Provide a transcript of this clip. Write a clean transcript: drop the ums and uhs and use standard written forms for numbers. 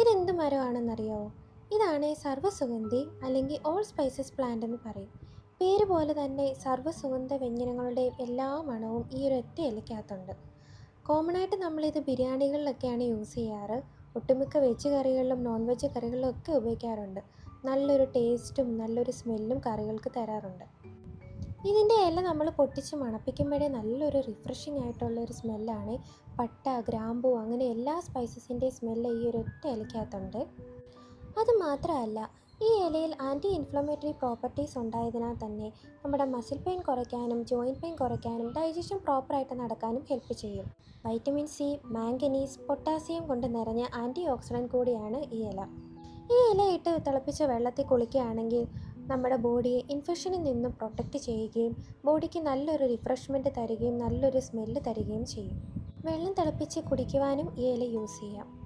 ഇതെന്ത് മരമാണെന്നറിയാവോ? ഇതാണ് സർവ്വസുഗന്ധി അല്ലെങ്കിൽ ഓൾ സ്പൈസസ് പ്ലാന്റ് എന്ന് പറയും. പേര് പോലെ തന്നെ സർവ്വസുഗന്ധ വ്യഞ്ജനങ്ങളുടെയും എല്ലാ മണവും ഈ ഒരു ഒറ്റ ഇലയ്ക്കകത്തുണ്ട്. കോമൺ ആയിട്ട് നമ്മളിത് ബിരിയാണികളിലൊക്കെയാണ് യൂസ് ചെയ്യാറ്. ഒട്ടുമിക്ക വെജ് കറികളിലും നോൺ വെജ് കറികളിലും ഒക്കെ ഉപയോഗിക്കാറുണ്ട്. നല്ലൊരു ടേസ്റ്റും നല്ലൊരു സ്മെല്ലും കറികൾക്ക് തരാറുണ്ട്. ഇതിൻ്റെ ഇല നമ്മൾ പൊട്ടിച്ച് മണപ്പിക്കുമ്പോഴേ നല്ലൊരു റിഫ്രഷിംഗ് ആയിട്ടുള്ളൊരു സ്മെല്ലാണ്. പട്ട, ഗ്രാമ്പൂ അങ്ങനെ എല്ലാ സ്പൈസസിൻ്റെയും സ്മെല്ല് ഈ ഒരു ഒറ്റ ഇലയ്ക്കകത്തുണ്ട്. അതുമാത്രമല്ല, ഈ ഇലയിൽ ആൻറ്റി ഇൻഫ്ലമേറ്ററി പ്രോപ്പർട്ടീസ് ഉണ്ടായതിനാൽ തന്നെ നമ്മുടെ മസിൽ പെയിൻ കുറയ്ക്കാനും ജോയിൻറ്റ് പെയിൻ കുറയ്ക്കാനും ഡൈജഷൻ പ്രോപ്പറായിട്ട് നടക്കാനും ഹെൽപ്പ് ചെയ്യും. വൈറ്റമിൻ സി, മാംഗനീസ്, പൊട്ടാസ്യം കൊണ്ട് നിറഞ്ഞ ആൻറ്റി ഓക്സിഡൻറ്റ് കൂടിയാണ് ഈ ഇല. ഈ ഇല ഇട്ട് തിളപ്പിച്ച വെള്ളത്തിൽ കുളിക്കുകയാണെങ്കിൽ നമ്മുടെ ബോഡിയെ ഇൻഫെക്ഷനിൽ നിന്നും പ്രൊട്ടക്റ്റ് ചെയ്യുകയും ബോഡിക്ക് നല്ലൊരു റിഫ്രഷ്മെൻറ്റ് തരികയും നല്ലൊരു സ്മെല്ല് തരികയും ചെയ്യും. വെള്ളം തിളപ്പിച്ച് കുടിക്കുവാനും ഈ ഇല യൂസ് ചെയ്യാം.